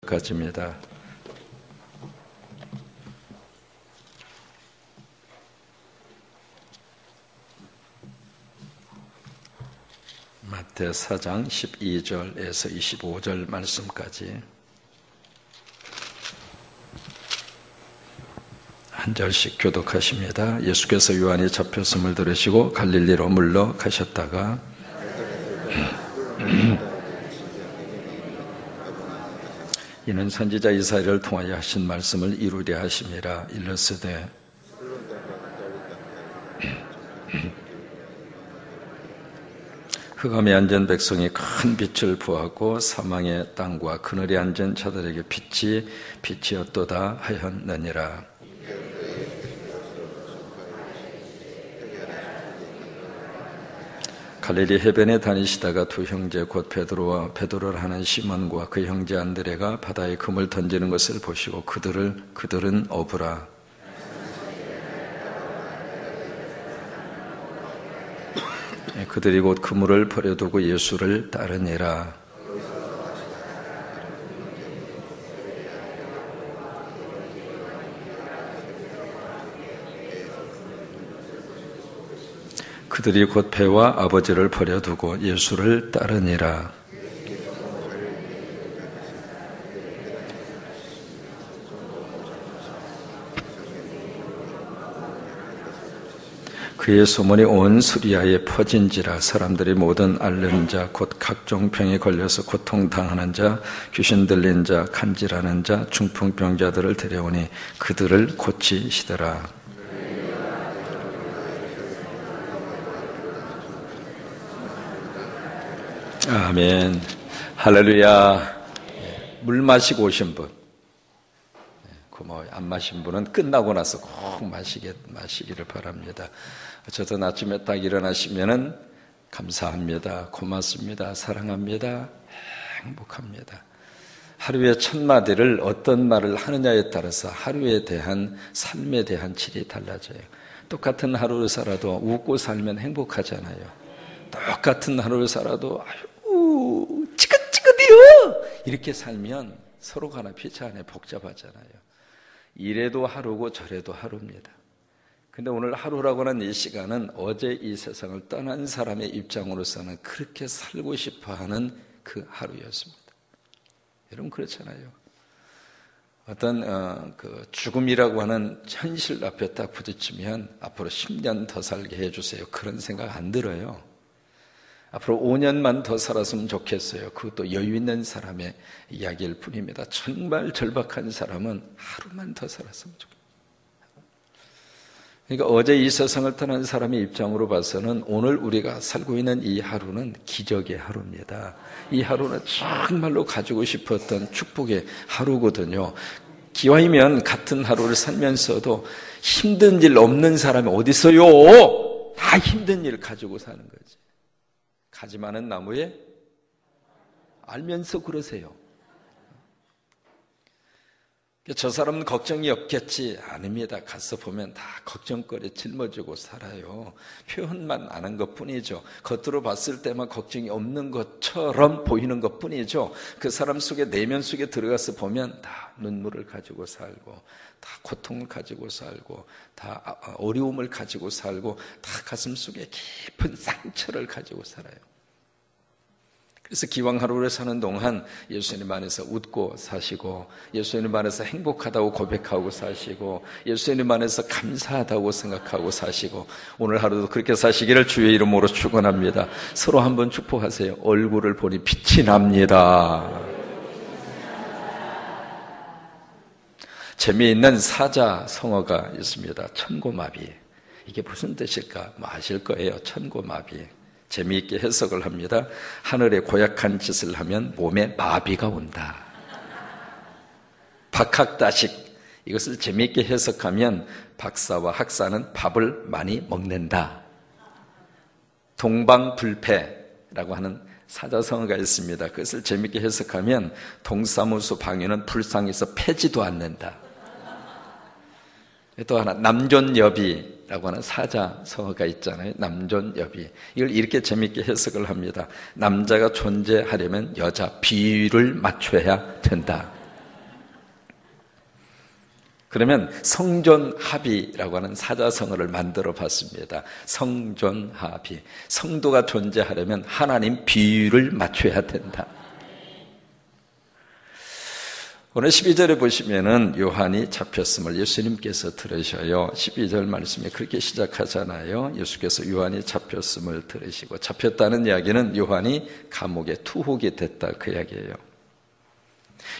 가집니다. 마태 4장 12절에서 25절 말씀까지 한 절씩 교독하십니다. 예수께서 요한이 잡혔음을 들으시고 갈릴리로 물러가셨다가 이는 선지자 이사야를 통하여 하신 말씀을 이루려 하심이라. 일러스되 흑암에 앉은 백성이 큰 빛을 보았고 사망의 땅과 그늘에 앉은 자들에게 빛이 빛이었도다 하였느니라. 갈릴리 해변에 다니시다가 두 형제 곧 베드로와 베드로를 하는 시몬과 그 형제 안드레가 바다에 금을 던지는 것을 보시고 그들은 어부라. 그들이 곧 그물을 버려두고 예수를 따르니라. 그들이 곧 배와 아버지를 버려두고 예수를 따르니라. 그의 소문이 온 수리아에 퍼진지라. 사람들이 모든 앓는 자 곧 각종 병에 걸려서 고통당하는 자, 귀신 들린 자, 간질하는 자, 중풍병자들을 데려오니 그들을 고치시더라. 아멘. 할렐루야. 물 마시고 오신 분, 고마워요. 안 마신 분은 끝나고 나서 꼭 마시기를 바랍니다. 저도 아침에 딱 일어나시면은 감사합니다, 고맙습니다, 사랑합니다, 행복합니다. 하루의 첫 마디를 어떤 말을 하느냐에 따라서 하루에 대한 삶에 대한 질이 달라져요. 똑같은 하루를 살아도 웃고 살면 행복하잖아요. 똑같은 하루를 살아도 아유 찌긋찌긋해요 이렇게 살면 서로가 하나 피차 안에 복잡하잖아요. 이래도 하루고 저래도 하루입니다. 근데 오늘 하루라고 하는 이 시간은 어제 이 세상을 떠난 사람의 입장으로서는 그렇게 살고 싶어하는 그 하루였습니다. 여러분 그렇잖아요. 어떤 그 죽음이라고 하는 현실 앞에 딱 부딪히면 앞으로 10년 더 살게 해주세요, 그런 생각 안 들어요. 앞으로 5년만 더 살았으면 좋겠어요. 그것도 여유 있는 사람의 이야기일 뿐입니다. 정말 절박한 사람은 하루만 더 살았으면 좋겠어요. 그러니까 어제 이 세상을 떠난 사람의 입장으로 봐서는 오늘 우리가 살고 있는 이 하루는 기적의 하루입니다. 이 하루는 정말로 가지고 싶었던 축복의 하루거든요. 기왕이면 같은 하루를 살면서도 힘든 일 없는 사람이 어디 있어요? 다 힘든 일 가지고 사는 거지. 가지 많은 나무에 알면서 그러세요. 저 사람은 걱정이 없겠지. 아닙니다. 가서 보면 다 걱정거리 짊어지고 살아요. 표현만 아는 것뿐이죠. 겉으로 봤을 때만 걱정이 없는 것처럼 보이는 것뿐이죠. 그 사람 속에, 내면 속에 들어가서 보면 다 눈물을 가지고 살고, 다 고통을 가지고 살고, 다 어려움을 가지고 살고, 다 가슴 속에 깊은 상처를 가지고 살아요. 그래서 기왕 하루를 사는 동안 예수님 안에서 웃고 사시고, 예수님 안에서 행복하다고 고백하고 사시고, 예수님 안에서 감사하다고 생각하고 사시고, 오늘 하루도 그렇게 사시기를 주의 이름으로 축원합니다. 서로 한번 축복하세요. 얼굴을 보니 빛이 납니다. 재미있는 사자성어가 있습니다. 천고마비. 이게 무슨 뜻일까? 아실 거예요. 천고마비. 재미있게 해석을 합니다. 하늘에 고약한 짓을 하면 몸에 마비가 온다. 박학다식, 이것을 재미있게 해석하면 박사와 학사는 밥을 많이 먹는다. 동방불패라고 하는 사자성어가 있습니다. 그것을 재미있게 해석하면 동사무소 방위는 불쌍해서 패지도 않는다. 또 하나, 남존여비라고 하는 사자성어가 있잖아요. 남존여비. 이걸 이렇게 재밌게 해석을 합니다. 남자가 존재하려면 여자 비율을 맞춰야 된다. 그러면 성존합의라고 하는 사자성어를 만들어 봤습니다. 성존합의. 성도가 존재하려면 하나님 비율을 맞춰야 된다. 오늘 12절에 보시면은 요한이 잡혔음을 예수님께서 들으셔요. 12절 말씀이 그렇게 시작하잖아요. 예수께서 요한이 잡혔음을 들으시고, 잡혔다는 이야기는 요한이 감옥에 투옥이 됐다, 그 이야기예요.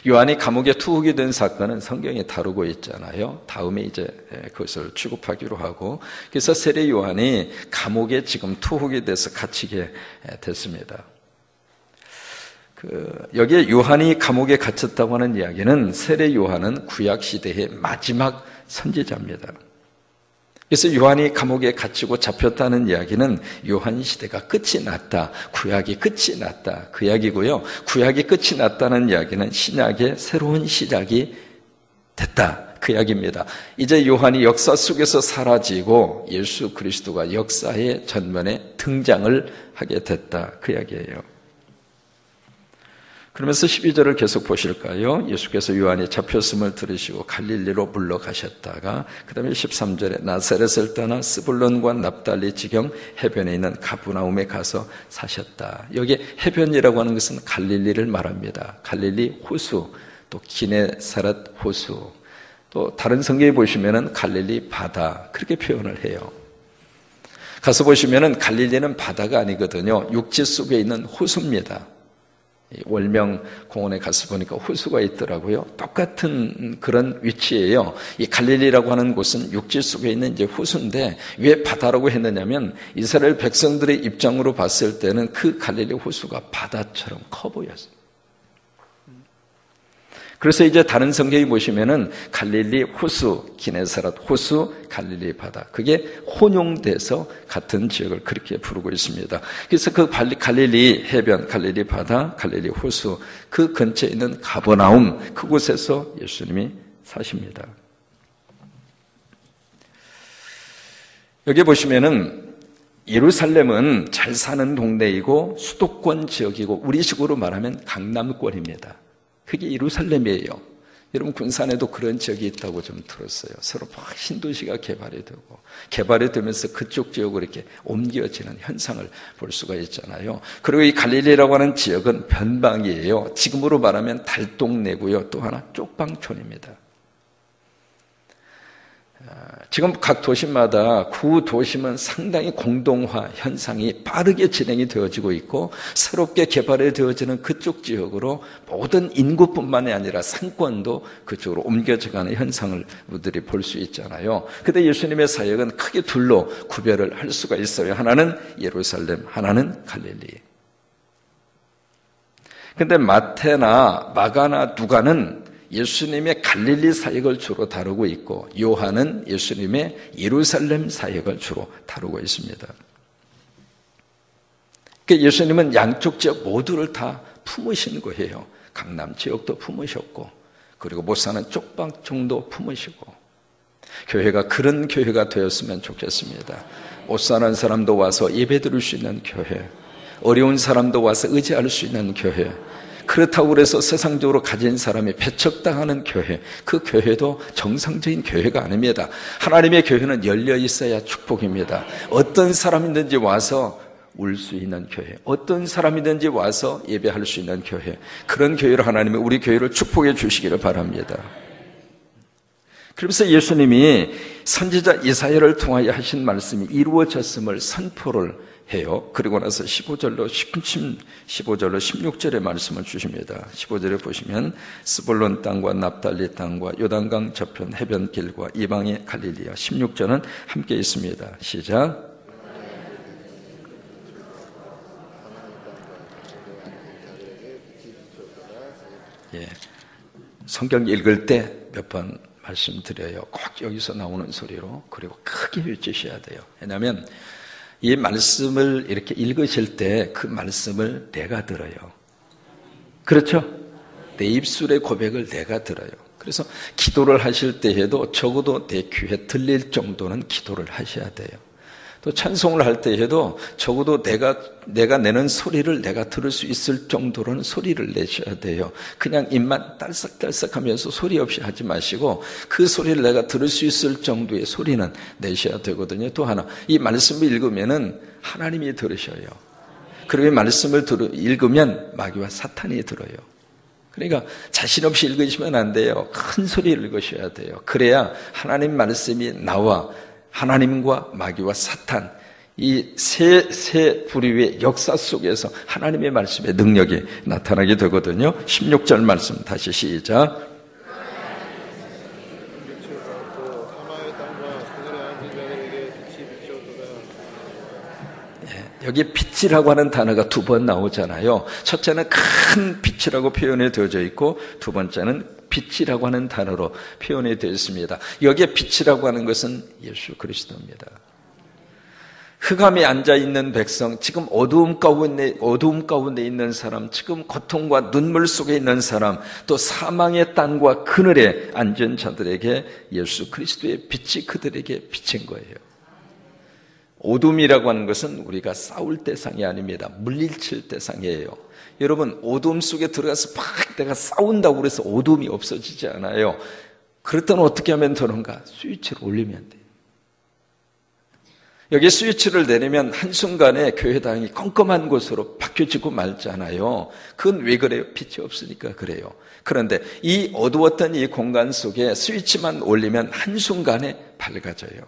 요한이 감옥에 투옥이 된 사건은 성경에 다루고 있잖아요. 다음에 이제 그것을 취급하기로 하고, 그래서 세례 요한이 감옥에 지금 투옥이 돼서 갇히게 됐습니다. 여기에 요한이 감옥에 갇혔다고 하는 이야기는 세례 요한은 구약 시대의 마지막 선지자입니다. 그래서 요한이 감옥에 갇히고 잡혔다는 이야기는 요한 시대가 끝이 났다, 구약이 끝이 났다, 그 이야기고요. 구약이 끝이 났다는 이야기는 신약의 새로운 시작이 됐다, 그 이야기입니다. 이제 요한이 역사 속에서 사라지고 예수 그리스도가 역사의 전면에 등장을 하게 됐다, 그 이야기예요. 그러면서 12절을 계속 보실까요? 예수께서 요한이 잡혔음을 들으시고 갈릴리로 물러가셨다가, 그 다음에 13절에 나사렛을 떠나 스불론과 납달리 지경 해변에 있는 가브나움에 가서 사셨다. 여기 해변이라고 하는 것은 갈릴리를 말합니다. 갈릴리 호수, 또 기네사렛 호수, 또 다른 성경에 보시면은 갈릴리 바다, 그렇게 표현을 해요. 가서 보시면은 갈릴리는 바다가 아니거든요. 육지 속에 있는 호수입니다. 월명 공원에 가서 보니까 호수가 있더라고요. 똑같은 그런 위치예요. 이 갈릴리라고 하는 곳은 육지 속에 있는 이제 호수인데, 왜 바다라고 했느냐면 이스라엘 백성들의 입장으로 봤을 때는 그 갈릴리 호수가 바다처럼 커 보였어요. 그래서 이제 다른 성경에 보시면은 갈릴리 호수, 기네사렛 호수, 갈릴리 바다, 그게 혼용돼서 같은 지역을 그렇게 부르고 있습니다. 그래서 그 갈릴리 해변, 갈릴리 바다, 갈릴리 호수, 그 근처에 있는 가버나움, 그곳에서 예수님이 사십니다. 여기 보시면은 예루살렘은 잘 사는 동네이고 수도권 지역이고 우리식으로 말하면 강남권입니다. 그게 예루살렘이에요. 여러분 군산에도 그런 지역이 있다고 좀 들었어요. 새로 막 신도시가 개발이 되면서 그쪽 지역으로 이렇게 옮겨지는 현상을 볼 수가 있잖아요. 그리고 이 갈릴리라고 하는 지역은 변방이에요. 지금으로 말하면 달동네고요. 또 하나 쪽방촌입니다. 지금 각 도심마다 구도심은 상당히 공동화 현상이 빠르게 진행이 되어지고 있고, 새롭게 개발이 되어지는 그쪽 지역으로 모든 인구뿐만이 아니라 상권도 그쪽으로 옮겨져가는 현상을 우리들이 볼 수 있잖아요. 근데 예수님의 사역은 크게 둘로 구별을 할 수가 있어요. 하나는 예루살렘, 하나는 갈릴리. 근데 마태나 마가나 누가는 예수님의 갈릴리 사역을 주로 다루고 있고, 요한은 예수님의 예루살렘 사역을 주로 다루고 있습니다. 그러니까 예수님은 양쪽 지역 모두를 다 품으신 거예요. 강남 지역도 품으셨고, 그리고 못 사는 쪽방촌도 품으시고, 교회가 그런 교회가 되었으면 좋겠습니다. 못 사는 사람도 와서 예배드릴 수 있는 교회, 어려운 사람도 와서 의지할 수 있는 교회, 그렇다고 그래서 세상적으로 가진 사람이 배척당하는 교회, 그 교회도 정상적인 교회가 아닙니다. 하나님의 교회는 열려 있어야 축복입니다. 어떤 사람이든지 와서 울 수 있는 교회, 어떤 사람이든지 와서 예배할 수 있는 교회, 그런 교회로 하나님이 우리 교회를 축복해 주시기를 바랍니다. 그래서 예수님이 선지자 이사야를 통하여 하신 말씀이 이루어졌음을 선포를 해요. 그리고 나서 15절로 16절의 말씀을 주십니다. 15절에 보시면 스불론 땅과 납달리 땅과 요단강 저편 해변길과 이방의 갈릴리야. 16절은 함께 있습니다. 시작. 예, 성경 읽을 때 몇 번 말씀드려요. 꼭 여기서 나오는 소리로, 그리고 크게 외치셔야 돼요. 왜냐하면 이 말씀을 이렇게 읽으실 때 그 말씀을 내가 들어요. 그렇죠? 내 입술의 고백을 내가 들어요. 그래서 기도를 하실 때에도 적어도 내 귀에 들릴 정도는 기도를 하셔야 돼요. 또 찬송을 할 때에도 적어도 내가 내는 소리를 내가 들을 수 있을 정도로는 소리를 내셔야 돼요. 그냥 입만 딸싹딸싹 하면서 소리 없이 하지 마시고 그 소리를 내가 들을 수 있을 정도의 소리는 내셔야 되거든요. 또 하나, 이 말씀을 읽으면은 하나님이 들으셔요. 그리고 이 말씀을 읽으면 마귀와 사탄이 들어요. 그러니까 자신 없이 읽으시면 안 돼요. 큰 소리를 읽으셔야 돼요. 그래야 하나님 말씀이 나와 하나님과 마귀와 사탄, 이 세 부류의 역사 속에서 하나님의 말씀의 능력이 나타나게 되거든요. 16절 말씀 다시 시작. 여기 빛이라고 하는 단어가 두 번 나오잖아요. 첫째는 큰 빛이라고 표현이 되어져 있고 두 번째는 빛이라고 하는 단어로 표현이 되어 있습니다. 여기에 빛이라고 하는 것은 예수 그리스도입니다. 흑암에 앉아있는 백성, 지금 어두움 가운데 있는 사람, 지금 고통과 눈물 속에 있는 사람, 또 사망의 땅과 그늘에 앉은 자들에게 예수 그리스도의 빛이 그들에게 비친 거예요. 어둠이라고 하는 것은 우리가 싸울 대상이 아닙니다. 물리칠 대상이에요. 여러분, 어둠 속에 들어가서 막 내가 싸운다고 그래서 어둠이 없어지지 않아요. 그렇다면 어떻게 하면 되는가? 스위치를 올리면 돼요. 여기 스위치를 내리면 한순간에 교회당이 껌껌한 곳으로 바뀌어지고 말잖아요. 그건 왜 그래요? 빛이 없으니까 그래요. 그런데 이 어두웠던 이 공간 속에 스위치만 올리면 한순간에 밝아져요.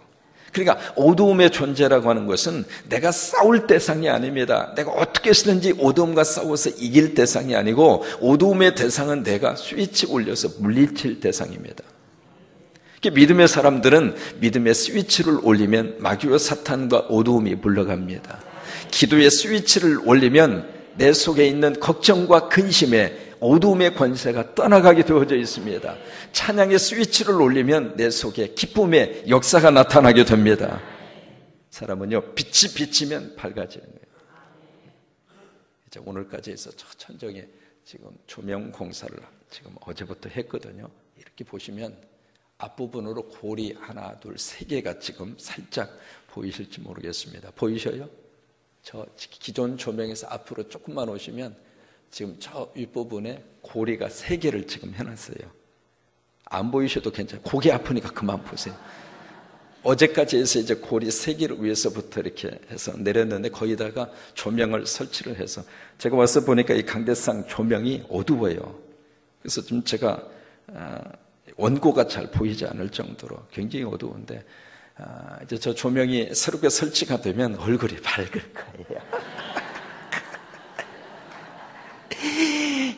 그러니까 어두움의 존재라고 하는 것은 내가 싸울 대상이 아닙니다. 내가 어떻게 쓰든지 어두움과 싸워서 이길 대상이 아니고 어두움의 대상은 내가 스위치 올려서 물리칠 대상입니다. 믿음의 사람들은 믿음의 스위치를 올리면 마귀와 사탄과 어두움이 물러갑니다. 기도의 스위치를 올리면 내 속에 있는 걱정과 근심에 어두움의 권세가 떠나가게 되어져 있습니다. 찬양의 스위치를 올리면 내 속에 기쁨의 역사가 나타나게 됩니다. 사람은요, 빛이 비치면 밝아지는 거예요. 이제 오늘까지 해서 천정에 지금 조명 공사를 지금 어제부터 했거든요. 이렇게 보시면 앞부분으로 골이 하나, 둘, 세 개가 지금 살짝 보이실지 모르겠습니다. 보이셔요? 저 기존 조명에서 앞으로 조금만 오시면 지금 저 윗부분에 고리가 3개를 지금 해놨어요. 안 보이셔도 괜찮아요. 고개 아프니까 그만 보세요. 어제까지 해서 이제 고리 3개를 위에서부터 이렇게 해서 내렸는데 거기다가 조명을 설치를 해서 제가 와서 보니까 이 강대상 조명이 어두워요. 그래서 좀 제가 원고가 잘 보이지 않을 정도로 굉장히 어두운데 이제 저 조명이 새롭게 설치가 되면 얼굴이 밝을 거예요.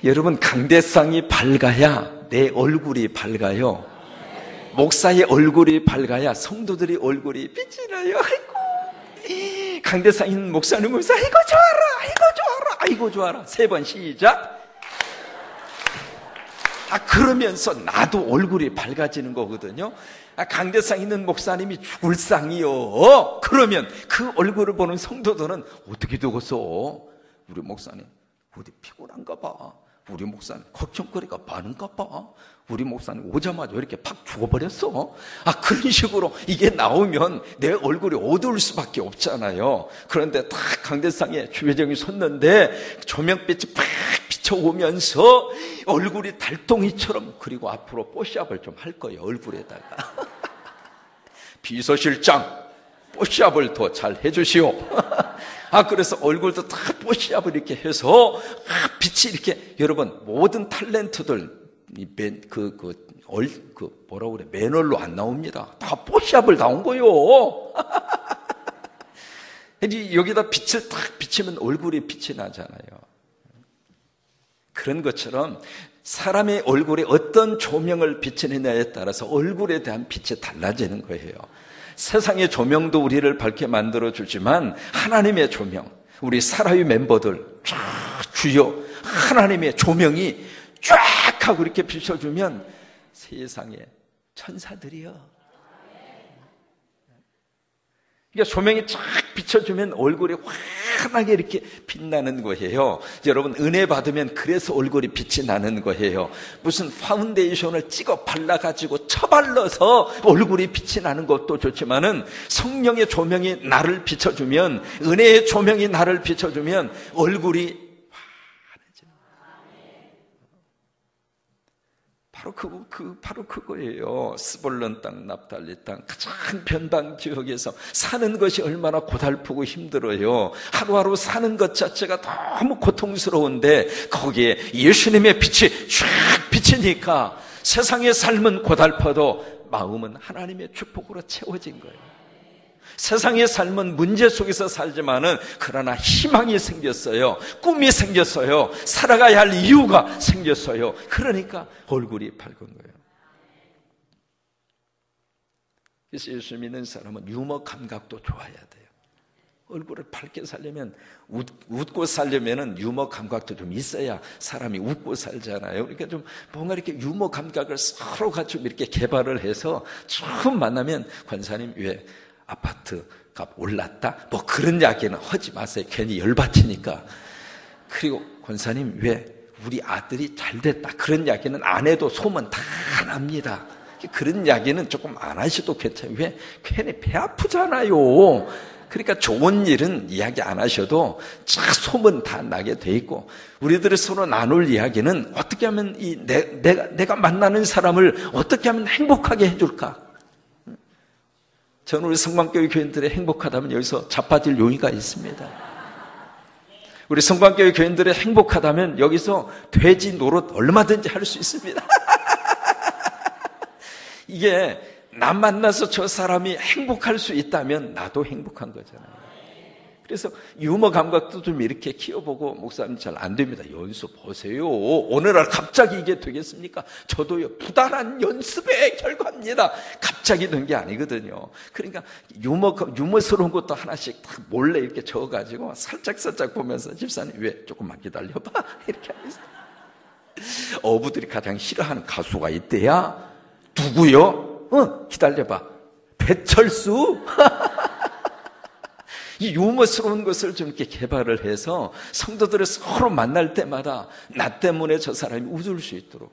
여러분, 강대상이 밝아야 내 얼굴이 밝아요. 목사의 얼굴이 밝아야 성도들이 얼굴이 빛이 나요. 아이고, 강대상 있는 목사님 보면서 아이고 좋아라, 아이고 좋아라, 아이고 좋아라. 3번 시작. 그러면서 나도 얼굴이 밝아지는 거거든요. 강대상 있는 목사님이 죽을 상이요. 그러면 그 얼굴을 보는 성도들은 어떻게 되겠어? 우리 목사님 어디 피곤한가 봐. 우리 목사님 걱정거리가 많은가 봐. 우리 목사님 오자마자 이렇게 팍 죽어버렸어. 그런 식으로 이게 나오면 내 얼굴이 어두울 수밖에 없잖아요. 그런데 딱 강대상에 주회장이 섰는데 조명빛이 팍 비춰오면서 얼굴이 달동이처럼, 그리고 앞으로 뽀샵을 좀 할 거예요. 얼굴에다가. 비서실장 뽀샵을 더 잘 해주시오. 그래서 얼굴도 다 뽀샵을 이렇게 해서 빛이 이렇게, 여러분 모든 탤런트들 뭐라고 그래, 매널로 안 나옵니다. 다 뽀샵을 나온 거요. 여기다 빛을 딱 비치면 얼굴이 빛이 나잖아요. 그런 것처럼 사람의 얼굴에 어떤 조명을 비치느냐에 따라서 얼굴에 대한 빛이 달라지는 거예요. 세상의 조명도 우리를 밝게 만들어주지만 하나님의 조명, 우리 사라위 멤버들 쫙 주여 하나님의 조명이 쫙 하고 이렇게 비춰주면 세상에 천사들이요. 그러니까 조명이 쫙 비춰주면 얼굴이 환하게 이렇게 빛나는 거예요. 여러분, 은혜 받으면 그래서 얼굴이 빛이 나는 거예요. 무슨 파운데이션을 찍어 발라가지고 처발라서 얼굴이 빛이 나는 것도 좋지만은 성령의 조명이 나를 비춰주면, 은혜의 조명이 나를 비춰주면 얼굴이 바로 그거예요. 스볼론 땅, 납달리 땅, 가장 변방 지역에서 사는 것이 얼마나 고달프고 힘들어요. 하루하루 사는 것 자체가 너무 고통스러운데 거기에 예수님의 빛이 쫙 비치니까 세상의 삶은 고달퍼도 마음은 하나님의 축복으로 채워진 거예요. 세상의 삶은 문제 속에서 살지만은 그러나 희망이 생겼어요. 꿈이 생겼어요. 살아가야 할 이유가 생겼어요. 그러니까 얼굴이 밝은 거예요. 그래서 예수 믿는 사람은 유머 감각도 좋아야 돼요. 얼굴을 밝게 살려면, 웃고 살려면은 유머 감각도 좀 있어야 사람이 웃고 살잖아요. 그러니까 좀 뭔가 이렇게 유머 감각을 서로가 좀 이렇게 개발을 해서 처음 만나면, 권사님 왜 아파트 값 올랐다? 뭐 그런 이야기는 하지 마세요. 괜히 열받치니까. 그리고 권사님 왜 우리 아들이 잘 됐다? 그런 이야기는 안 해도 소문 다 납니다. 그런 이야기는 조금 안 하셔도 괜찮아요. 왜? 괜히 배 아프잖아요. 그러니까 좋은 일은 이야기 안 하셔도 쫙 소문 다 나게 돼 있고, 우리들이 서로 나눌 이야기는 어떻게 하면 내가 만나는 사람을 어떻게 하면 행복하게 해줄까? 저는 우리 성광교회 교인들이 행복하다면 여기서 자빠질 용의가 있습니다. 우리 성광교회 교인들이 행복하다면 여기서 돼지 노릇 얼마든지 할 수 있습니다. 이게 나 만나서 저 사람이 행복할 수 있다면 나도 행복한 거잖아요. 그래서 유머 감각도 좀 이렇게 키워보고, 목사님 잘 안 됩니다. 연습 보세요. 오늘날 갑자기 이게 되겠습니까? 저도요, 부단한 연습의 결과입니다. 갑자기 된 게 아니거든요. 그러니까 유머스러운 것도 하나씩 딱 몰래 이렇게 적어가지고 살짝 보면서, 집사님 왜 조금만 기다려봐, 이렇게 하면서. 어부들이 가장 싫어하는 가수가 있대야. 누구요? 기다려봐. 배철수? 이 유머스러운 것을 좀 이렇게 개발을 해서 성도들을 서로 만날 때마다 나 때문에 저 사람이 웃을 수 있도록,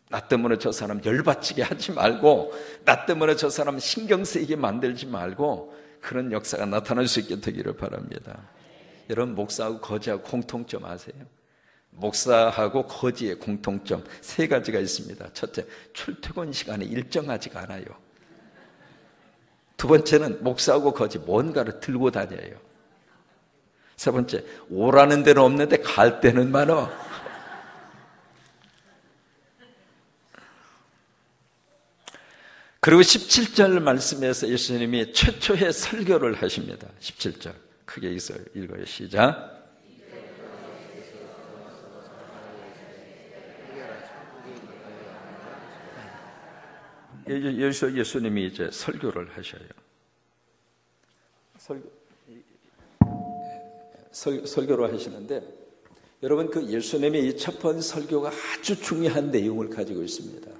나 때문에 저 사람 열받치게 하지 말고, 나 때문에 저 사람 신경 쓰이게 만들지 말고, 그런 역사가 나타날 수 있게 되기를 바랍니다. 여러분, 목사하고 거지하고 공통점 아세요? 목사하고 거지의 공통점 3가지가 있습니다. 첫째, 출퇴근 시간이 일정하지가 않아요. 두 번째는 목사하고 거지 뭔가를 들고 다녀요. 세 번째, 오라는 데는 없는데 갈 데는 많아. 그리고 17절 말씀에서 예수님이 최초의 설교를 하십니다. 17절 크게 읽어요. 시작. 여기서 예수님이 이제 설교를 하셔요. 설교를 하시는데, 여러분, 그 예수님의 이 첫 번째 설교가 아주 중요한 내용을 가지고 있습니다.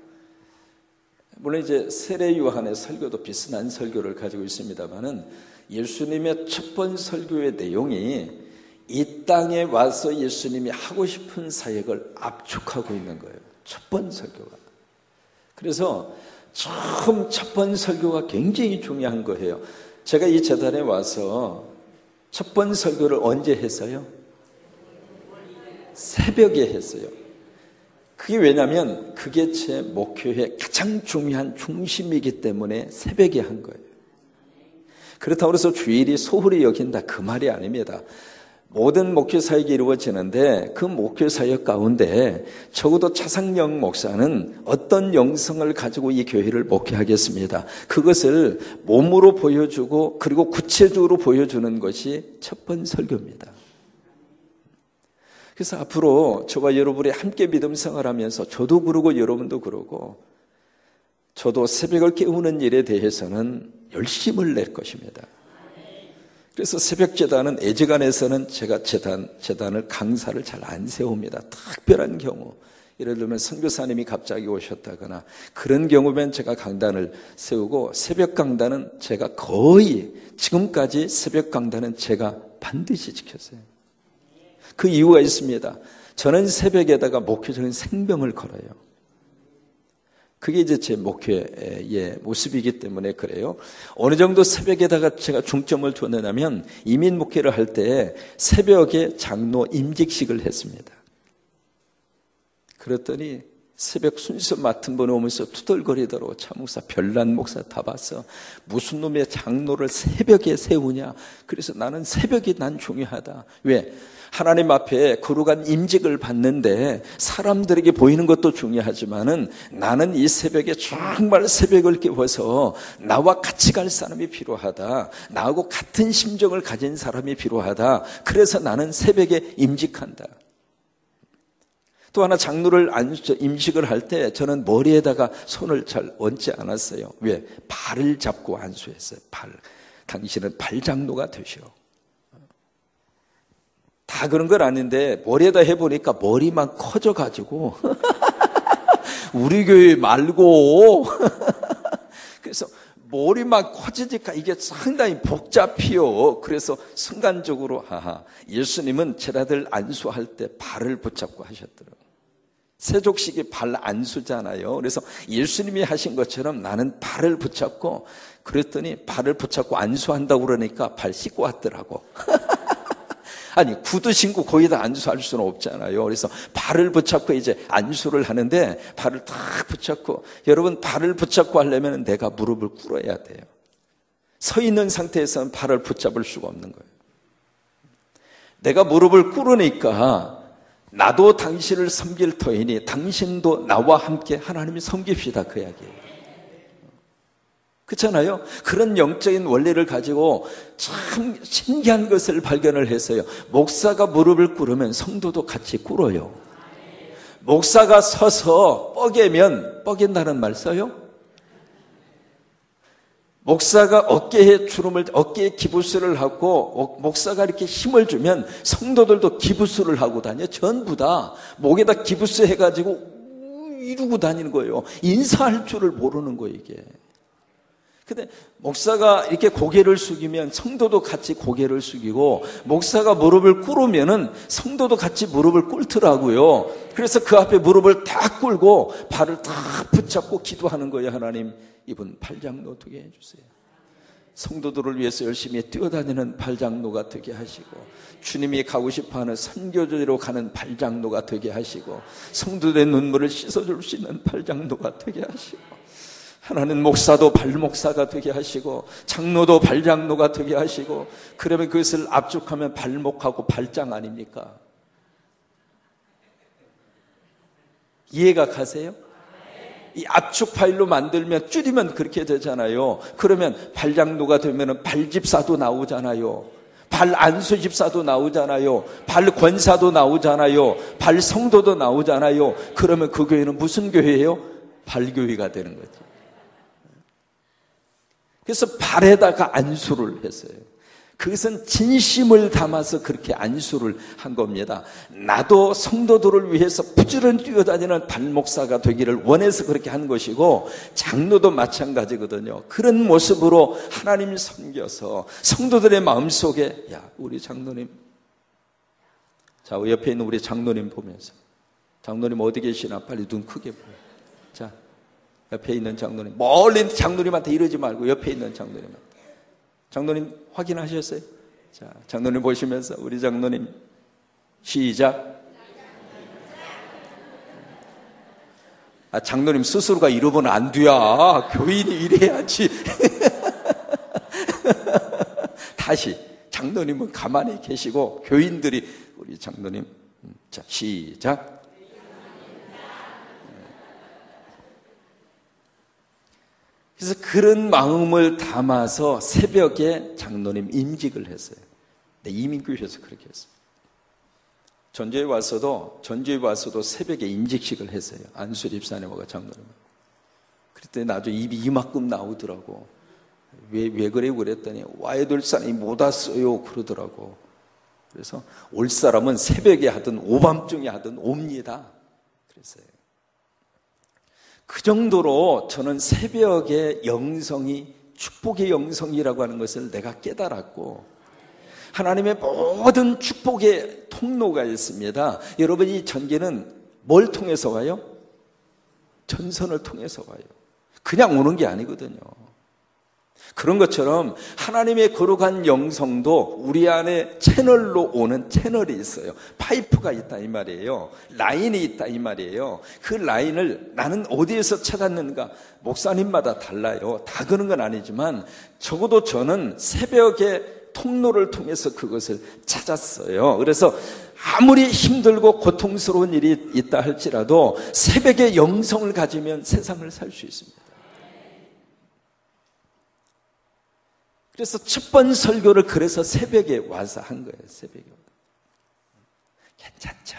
물론 이제 세례 요한의 설교도 비슷한 설교를 가지고 있습니다만은, 예수님의 첫 번째 설교의 내용이 이 땅에 와서 예수님이 하고 싶은 사역을 압축하고 있는 거예요. 첫 번째 설교가. 그래서 처음 첫 번째 설교가 굉장히 중요한 거예요. 제가 이 재단에 와서 첫 번째 설교를 언제 했어요? 새벽에 했어요. 그게 왜냐하면 그게 제 목회의 가장 중요한 중심이기 때문에 새벽에 한 거예요. 그렇다고 해서 주일이 소홀히 여긴다, 그 말이 아닙니다. 모든 목회 사역이 이루어지는데 그 목회 사역 가운데 적어도 차상영 목사는 어떤 영성을 가지고 이 교회를 목회하겠습니다. 그것을 몸으로 보여주고 그리고 구체적으로 보여주는 것이 첫 번째 설교입니다. 그래서 앞으로 저와 여러분이 함께 믿음 생활하면서 저도 그러고 여러분도 그러고, 저도 새벽을 깨우는 일에 대해서는 열심을 낼 것입니다. 그래서 새벽 재단은 애지간해서는 제가 재단을 강사를 잘 안 세웁니다. 특별한 경우, 예를 들면 선교사님이 갑자기 오셨다거나 그런 경우면 제가 강단을 세우고, 새벽 강단은 제가 거의 지금까지 새벽 강단은 제가 반드시 지켰어요. 그 이유가 있습니다. 저는 새벽에다가 목회적인 생명을 걸어요. 그게 이제 제 목회의 모습이기 때문에 그래요. 어느 정도 새벽에다가 제가 중점을 두었냐면, 이민 목회를 할 때 새벽에 장로 임직식을 했습니다. 그랬더니 새벽 순서 맡은 분 오면서 투덜거리더라고. 차 목사, 별난 목사 다 봤어. 무슨 놈의 장로를 새벽에 세우냐. 그래서 나는 새벽이 난 중요하다. 왜? 하나님 앞에 거룩한 임직을 받는데 사람들에게 보이는 것도 중요하지만은 나는 이 새벽에 정말 새벽을 깨워서 나와 같이 갈 사람이 필요하다. 나하고 같은 심정을 가진 사람이 필요하다. 그래서 나는 새벽에 임직한다. 또 하나, 장로를 임직을 할 때 저는 머리에다가 손을 잘 얹지 않았어요. 왜? 발을 잡고 안수했어요. 발. 당신은 발장로가 되시오. 다 그런 건 아닌데 머리에다 해보니까 머리만 커져가지고 우리 교회 말고 그래서 머리만 커지니까 이게 상당히 복잡해요. 그래서 순간적으로 예수님은 제자들 안수할 때 발을 붙잡고 하셨더라고요. 세족식이 발 안수잖아요. 그래서 예수님이 하신 것처럼 나는 발을 붙잡고, 그랬더니 발을 붙잡고 안수한다고 그러니까 발 씻고 왔더라고. 아니, 구두 신고 거기다 안수할 수는 없잖아요. 그래서 발을 붙잡고 이제 안수를 하는데, 발을 탁 붙잡고, 여러분 발을 붙잡고 하려면 내가 무릎을 꿇어야 돼요. 서 있는 상태에서는 발을 붙잡을 수가 없는 거예요. 내가 무릎을 꿇으니까 나도 당신을 섬길 터이니 당신도 나와 함께 하나님을 섬깁시다, 그 이야기예요. 그렇잖아요. 그런 영적인 원리를 가지고 참 신기한 것을 발견을 했어요. 목사가 무릎을 꿇으면 성도도 같이 꿇어요. 목사가 서서 뻐개면, 뻐갠다는 말 써요? 목사가 어깨에 기부스를 하고, 목사가 이렇게 힘을 주면 성도들도 기부스를 하고 다녀. 전부 다 목에다 기부스 해가지고 이러고 다니는 거예요. 인사할 줄을 모르는 거예요, 이게. 근데 목사가 이렇게 고개를 숙이면 성도도 같이 고개를 숙이고, 목사가 무릎을 꿇으면은 성도도 같이 무릎을 꿇더라고요. 그래서 그 앞에 무릎을 딱 꿇고 발을 딱 붙잡고 기도하는 거예요. 하나님, 이분 발장로 되게 해주세요. 성도들을 위해서 열심히 뛰어다니는 발장로가 되게 하시고, 주님이 가고 싶어하는 선교지로 가는 발장로가 되게 하시고, 성도들의 눈물을 씻어줄 수 있는 발장로가 되게 하시고, 하나는 목사도 발목사가 되게 하시고, 장로도 발장로가 되게 하시고, 그러면 그것을 압축하면 발목하고 발장 아닙니까? 이해가 가세요? 이 압축 파일로 만들면, 줄이면 그렇게 되잖아요. 그러면 발장로가 되면 발집사도 나오잖아요. 발안수집사도 나오잖아요. 발권사도 나오잖아요. 발성도도 나오잖아요. 그러면 그 교회는 무슨 교회예요? 발교회가 되는 거죠. 그래서 발에다가 안수를 했어요. 그것은 진심을 담아서 그렇게 안수를 한 겁니다. 나도 성도들을 위해서 부지런히 뛰어다니는 발목사가 되기를 원해서 그렇게 한 것이고, 장로도 마찬가지거든요. 그런 모습으로 하나님 섬겨서 성도들의 마음속에, 야, 우리 장로님, 자, 옆에 있는 우리 장로님 보면서, 장로님 어디 계시나 빨리 눈 크게 보여. 자, 옆에 있는 장로님, 멀리 장로님한테 이러지 말고 옆에 있는 장로님한테. 장로님 확인하셨어요? 자, 장로님 보시면서 우리 장로님 시작. 장로님 스스로가 이러면 안 돼야. 교인이 이래야지. 다시 장로님은 가만히 계시고 교인들이 우리 장로님, 자, 시작. 그래서 그런 마음을 담아서 새벽에 장로님 임직을 했어요. 네, 이민교회에서 그렇게 했어요. 전주에 와서도 새벽에 임직식을 했어요. 안수 집사님과 장로님. 그랬더니 나중에 입이 이만큼 나오더라고. 왜 그래요? 그랬더니 와야 될 사람이 못 왔어요. 그러더라고. 그래서 올 사람은 새벽에 하든 오밤중에 하든 옵니다. 그랬어요. 그 정도로 저는 새벽의 영성이 축복의 영성이라고 하는 것을 내가 깨달았고, 하나님의 모든 축복의 통로가 있습니다. 여러분, 이 전개는 뭘 통해서 와요? 전선을 통해서 와요. 그냥 오는 게 아니거든요. 그런 것처럼 하나님의 거룩한 영성도 우리 안에 채널로 오는 채널이 있어요. 파이프가 있다 이 말이에요. 라인이 있다 이 말이에요. 그 라인을 나는 어디에서 찾았는가? 목사님마다 달라요. 다 그런 건 아니지만 적어도 저는 새벽에 통로를 통해서 그것을 찾았어요. 그래서 아무리 힘들고 고통스러운 일이 있다 할지라도 새벽에 영성을 가지면 세상을 살 수 있습니다. 그래서 첫 번 설교를 그래서 새벽에 와서 한 거예요. 새벽에. 괜찮죠?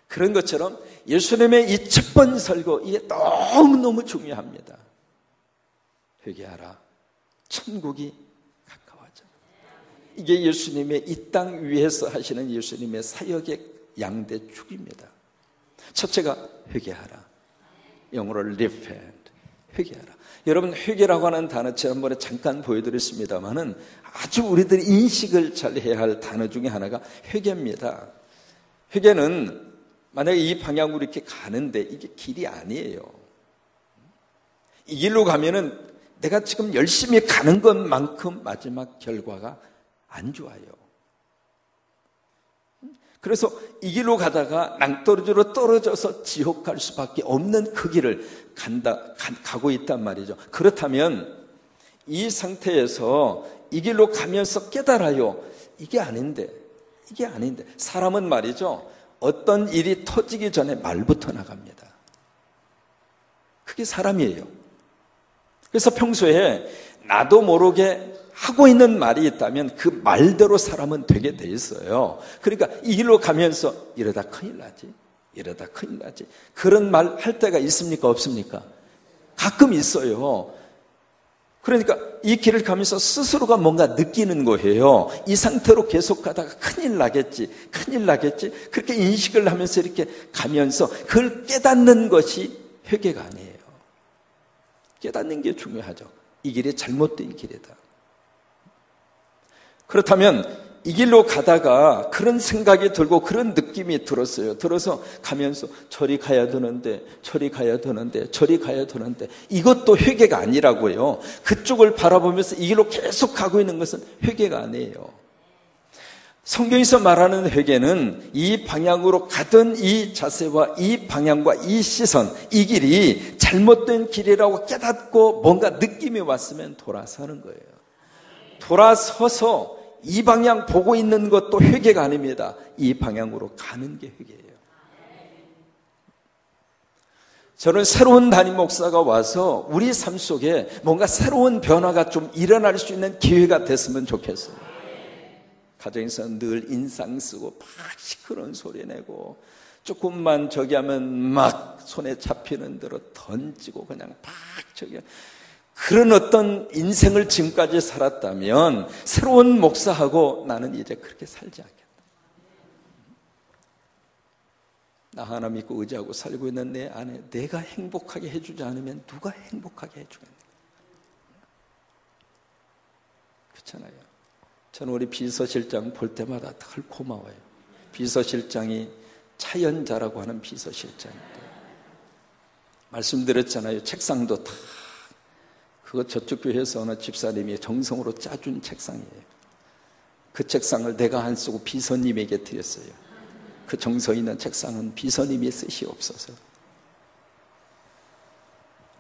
그런 것처럼 예수님의 이 첫 번 설교, 이게 너무너무 중요합니다. 회개하라. 천국이 가까워져. 이게 예수님의 이 땅 위에서 하시는 예수님의 사역의 양대 축입니다. 첫째가 회개하라. 영어로 repent. 회개하라. 여러분, 회개라고 하는 단어 지난번에 잠깐 보여드렸습니다만은 아주 우리들이 인식을 잘 해야 할 단어 중에 하나가 회개입니다. 회개는 만약에 이 방향으로 이렇게 가는데 이게 길이 아니에요. 이 길로 가면은 내가 지금 열심히 가는 것만큼 마지막 결과가 안 좋아요. 그래서 이 길로 가다가 낭떠러지로 떨어져서 지옥 갈 수밖에 없는 그 길을 가고 있단 말이죠. 그렇다면 이 상태에서 이 길로 가면서 깨달아요. 이게 아닌데. 사람은 말이죠. 어떤 일이 터지기 전에 말부터 나갑니다. 그게 사람이에요. 그래서 평소에 나도 모르게 하고 있는 말이 있다면 그 말대로 사람은 되게 돼 있어요. 그러니까 이 길로 가면서 이러다 큰일 나지. 그런 말 할 때가 있습니까? 없습니까? 가끔 있어요. 그러니까 이 길을 가면서 스스로가 뭔가 느끼는 거예요. 이 상태로 계속 가다가 큰일 나겠지. 그렇게 인식을 하면서 이렇게 가면서 그걸 깨닫는 것이 회개가 아니에요. 깨닫는 게 중요하죠. 이 길이 잘못된 길이다. 그렇다면 이 길로 가다가 그런 생각이 들고 그런 느낌이 들었어요. 들어서 가면서 저리 가야 되는데 이것도 회개가 아니라고요. 그쪽을 바라보면서 이 길로 계속 가고 있는 것은 회개가 아니에요. 성경에서 말하는 회개는 이 방향으로 가던 이 자세와 이 방향과 이 시선, 이 길이 잘못된 길이라고 깨닫고 뭔가 느낌이 왔으면 돌아서는 거예요. 돌아서서 이 방향 보고 있는 것도 회개가 아닙니다. 이 방향으로 가는 게 회개예요. 저는 새로운 담임 목사가 와서 우리 삶 속에 뭔가 새로운 변화가 좀 일어날 수 있는 기회가 됐으면 좋겠어요. 가정에서 늘 인상 쓰고 막 시끄러운 소리 내고 조금만 저기 하면 막 손에 잡히는 대로 던지고 그냥 막 저기 그런 어떤 인생을 지금까지 살았다면 새로운 목사하고 나는 이제 그렇게 살지 않겠다. 나 하나 믿고 의지하고 살고 있는 내 안에 내가 행복하게 해주지 않으면 누가 행복하게 해주겠나? 그렇잖아요. 저는 우리 비서실장 볼 때마다 늘 고마워요. 비서실장이 차연자라고 하는 비서실장인데 말씀드렸잖아요. 책상도 다 그거 저쪽 교회에서 어느 집사님이 정성으로 짜준 책상이에요. 그 책상을 내가 안 쓰고 비서님에게 드렸어요. 그 정성 있는 책상은 비서님이 쓰시옵소서.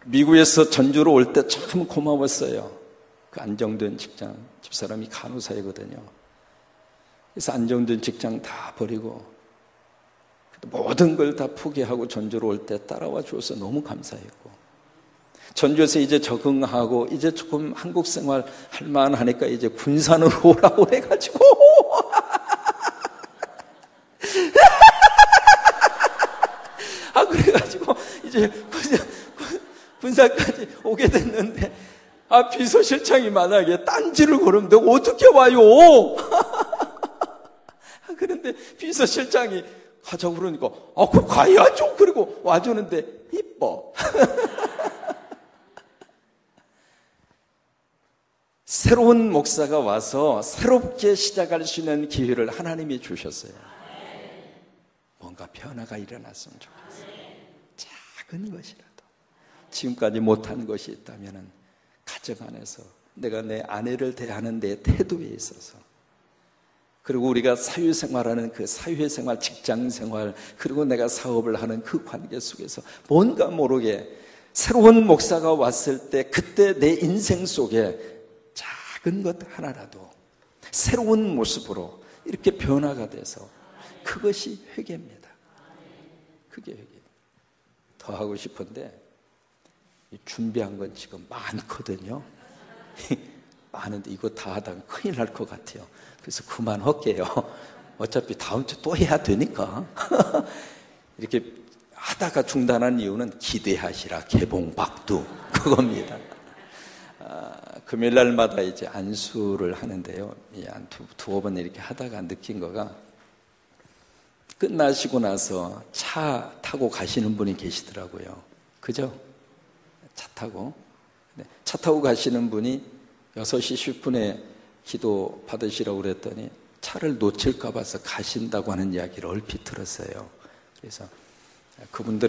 미국에서 전주로 올 때 참 고마웠어요. 그 안정된 직장, 집사람이 간호사이거든요. 그래서 안정된 직장 다 버리고 모든 걸 다 포기하고 전주로 올 때 따라와 주어서 너무 감사했고, 전주에서 이제 적응하고 이제 조금 한국 생활 할 만하니까 이제 군산으로 오라고 해가지고 그래가지고 이제 군산까지 오게 됐는데 비서실장이 만약에 딴지를 걸으면 내가 어떻게 와요? 그런데 비서실장이 하자고 그러니까 그럼 가야죠. 그리고 와주는데 이뻐. 새로운 목사가 와서 새롭게 시작할 수 있는 기회를 하나님이 주셨어요. 뭔가 변화가 일어났으면 좋겠어요. 작은 것이라도 지금까지 못한 것이 있다면 가정 안에서 내가 내 아내를 대하는 내 태도에 있어서, 그리고 우리가 사회생활하는 그 사회생활, 직장생활, 그리고 내가 사업을 하는 그 관계 속에서 뭔가 모르게 새로운 목사가 왔을 때 그때 내 인생 속에 작은 것 하나라도 새로운 모습으로 이렇게 변화가 돼서 그것이 회개입니다. 그게 회개. 더 하고 싶은데 준비한 건 지금 많거든요. 많은데 이거 다 하다가 큰일 날 것 같아요. 그래서 그만할게요. 어차피 다음 주 또 해야 되니까. 이렇게 하다가 중단한 이유는 기대하시라 개봉박두 그겁니다. 금요일 날마다 이제 안수를 하는데요. 한 두어 번 이렇게 하다가 느낀 거가, 끝나시고 나서 차 타고 가시는 분이 계시더라고요. 그죠? 차 타고 가시는 분이 6시 10분에 기도 받으시라고 그랬더니 차를 놓칠까 봐서 가신다고 하는 이야기를 얼핏 들었어요. 그래서 그분들